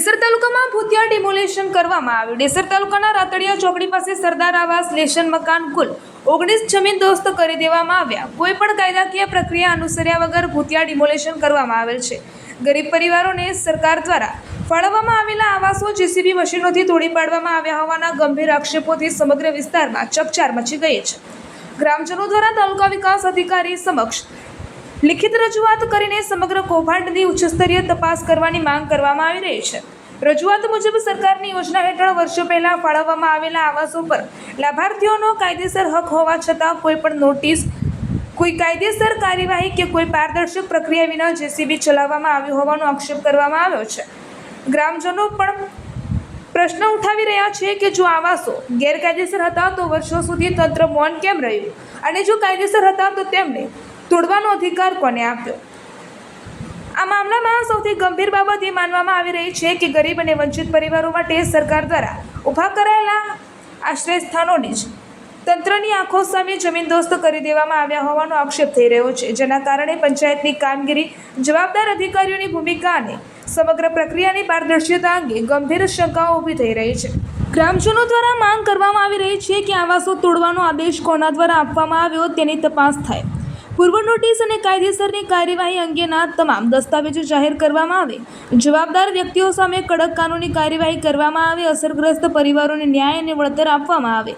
ડેસર તાલુકામાં ભૂતિયા ડિમોલેશન કરવામાં આવ્યું। ડેસર તાલુકાના રાતડિયા ચોકડી પાસે સરદાર આવાસ લેશન મકાન કુલ 19 જમીન દોસ્ત કરી દેવામાં આવ્યા। કોઈ પણ કાયદાકીય પ્રક્રિયા અનુસર્યા વગર ભૂતિયા ડિમોલેશન કરવામાં આવેલ છે। ગરીબ પરિવારોને સરકાર દ્વારા ફાળવવામાં આવેલા આવાસો જેસીબી મશીનોથી તોડી પાડવામાં આવ્યા હોવાના ગંભીર આક્ષેપોથી સમગ્ર વિસ્તારમાં ચકચાર મચી ગઈ છે। ગ્રામજનો દ્વારા તાલુકા વિકાસ અધિકારી સમક્ષ લિખિત રજૂઆત કરીને સમગ્ર કૌભાંડની ઉચ્ચસ્તરીય તપાસ કરવાની માંગ કરવામાં આવી રહી છે। રજૂઆત મુજબ સરકારની યોજના હેઠળ વર્ષો પહેલા ફાળવવામાં આવેલા આવાસો પર લાભાર્થીઓનો કાયદેસર હક હોવા છતાં કોઈ પણ નોટિસ, કોઈ કાયદેસર કાર્યવાહી કે કોઈ પારદર્શક પ્રક્રિયા વિના જેસીબી ચલાવવામાં આવ્યું હોવાનો આક્ષેપ કરવામાં આવ્યો છે। ગ્રામજનો પણ પ્રશ્ન ઉઠાવી રહ્યા છે કે જો આવાસો ગેરકાયદેસર હતા તો વર્ષો સુધી તંત્ર મૌન કેમ રહ્યું, અને જો કાયદેસર હતા તો તેમને તોડવાનો અધિકાર કોને આપ્યો? આ મામલામાં સૌથી ગંભીર બાબત એ માનવામાં આવી રહી છે કે ગરીબ અને વંચિત પરિવારો માટે સરકાર દ્વારા ઊભા કરાયેલા આશ્રય સ્થાનોની જ તંત્રની આંખો સામે જમીનદોસ્ત કરી દેવામાં આવ્યા હોવાનો આક્ષેપ થઈ રહ્યો છે, જેના કારણે પંચાયતની કામગીરી, જવાબદાર અધિકારીઓની ભૂમિકા અને સમગ્ર પ્રક્રિયાની પારદર્શિતા અંગે ગંભીર શંકાઓ ઊભી થઈ રહી છે। ગ્રામજનો દ્વારા માંગ કરવામાં આવી રહી છે કે આવાસો તોડવાનો આદેશ કોના દ્વારા આપવામાં આવ્યો તેની તપાસ થાય, પૂર્વ નોટિસ અને કાયદેસરની કાર્યવાહી અંગેના તમામ દસ્તાવેજો જાહેર કરવામાં આવે, જવાબદાર વ્યક્તિઓ સામે કડક કાનૂની કાર્યવાહી કરવામાં આવે, અસરગ્રસ્ત પરિવારોને ન્યાય અને વળતર આપવામાં આવે।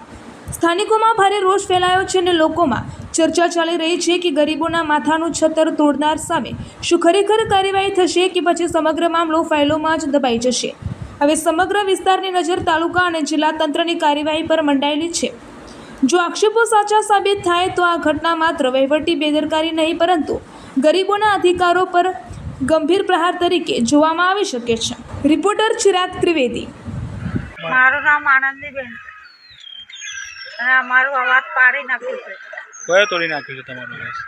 સ્થાનિકોમાં ભારે રોષ ફેલાયો છે અને લોકોમાં ચર્ચા ચાલી રહી છે કે ગરીબોના માથાનું છત્તર તોડનાર સામે શું ખરેખર કાર્યવાહી થશે કે પછી સમગ્ર મામલો ફાઇલોમાં જ દબાઈ જશે? હવે સમગ્ર વિસ્તારની નજર તાલુકા અને જિલ્લા તંત્રની કાર્યવાહી પર મંડાયેલી છે। જો આક્ષેપો સાચા સાબિત થાય તો આ ઘટના માત્ર વહીવટી બેદરકારી નહીં પરંતુ ગરીબોના અધિકારો પર ગંભીર પ્રહાર તરીકે જોવામાં આવી શકે છે। રિપોર્ટર ચિરાગ ત્રિવેદી। મારું નામ આનંદીબેન છે અને અમારું અવાજ પાડી નાખ્યું છે। કોએ તોડી નાખ્યું છે તમારું આવાસ?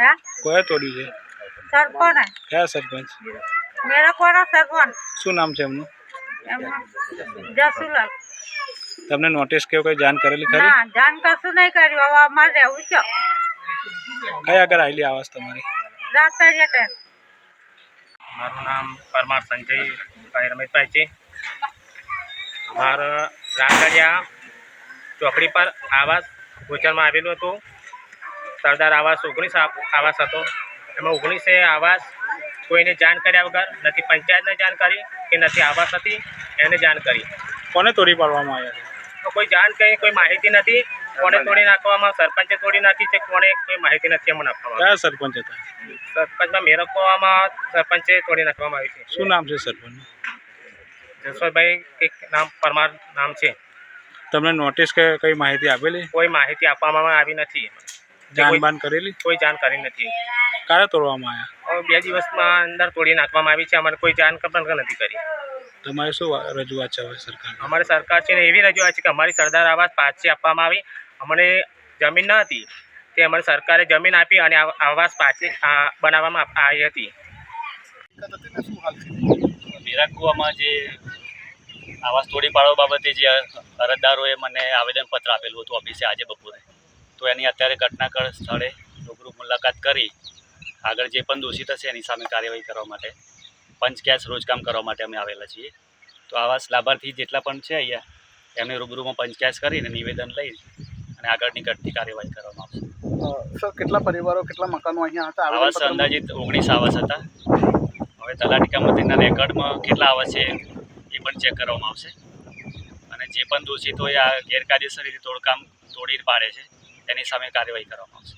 હે? કોએ તોડ્યું છે? સરપંચ? કયા સરપંચ? મેરકોના સરપંચ। શું નામ છે એમનું? એમાં જસુલાલ। તમને નોટિસ કે કોઈ જાણ કરેલી ખરી? ના, જાણ કશું નહીં કર્યું। હવે અમારે રહેવું છે। કઈ આગળ આવેલી આવાસ તમારી? રાતડિયા ટેન। મારું નામ પરમાર સંજયભાઈ રમેશભાઈ છે। અમારા રાતડિયા ચોકડી પર આવાસ ગોચરમાં આવેલું હતું। સરદાર આવાસ 19 આવાસ હતો। એમાં 19 આવાસ કોઈને જાણ કર્યા વગર, નથી પંચાયતને જાણ કરી કે નથી આવાસ હતી એને જાણ કરી। કોને તોડી પાડવામાં આવ્યા છે? તો કોઈ જાણ કરી, કોઈ માહિતી નથી। કોને તોડી નાખવામાં, સરપંચે તોડી નાખી છે, કોને કોઈ માહિતી નથી અમને આપવામાં। કયા સરપંચ હતા? સરપંચમાં મેરકોમાં સરપંચે તોડી નાખવામાં આવી છે। શું નામ છે સરપંચ? જસવંતભાઈ કંઈક નામ, પરમાર નામ છે। તમને નોટિસ કે કઈ માહિતી આપેલી? કોઈ માહિતી આપવામાં આવી નથી। જાણ કરેલી? કોઈ જાણકારી નથી। ક્યારે તોડવામાં આવ્યા? હવે 2 દિવસમાં અંદર તોડી નાખવામાં આવી છે। અમારે કોઈ જાણ પણ નથી કરી। તમારે શું રજૂઆત છે હવે સરકાર? અમારે સરકાર છે ને એવી રજૂઆત છે કે અમારી સરદાર આવાસ પાછી આપવામાં આવી। અમને જમીન ન હતી તે અમારી સરકારે જમીન આપી અને આવાસ પાછી બનાવવામાં આવી હતી। મેરાકુવામાં જે આવાસ તોડી પાડવા બાબતે જે અરજદારોએ મને આવેદનપત્ર આપેલું હતું ઓફિસે આજે બપોરે, તો એની અત્યારે ઘટનાસ્થળ સ્થળે રૂબરૂ મુલાકાત કરી આગળ જે પણ દોષિત હશે એની સામે કાર્યવાહી કરવા માટે પંચકેસ રોજકામ કરવા માટે અમે આવેલા છીએ। તો આવાસ લાભાર્થી જેટલા પણ છે અહીંયા એમને રૂબરૂમાં પંચકેસ કરીને નિવેદન લઈ અને આગળની ઘટતી કાર્યવાહી કરવામાં આવશે। સર, કેટલા પરિવારો, કેટલા મકાનો અહીંયા હતા? આવાસ અંદાજિત 19 આવાસ હતા। હવે તલાટી મંત્રીના રેકોર્ડમાં કેટલા આવાસ છે એ પણ ચેક કરવામાં આવશે અને જે પણ દોષિત હોય આ ગેરકાયદેસર રીતે તોડી પાડે છે એની સામે કાર્યવાહી કરવામાં આવશે।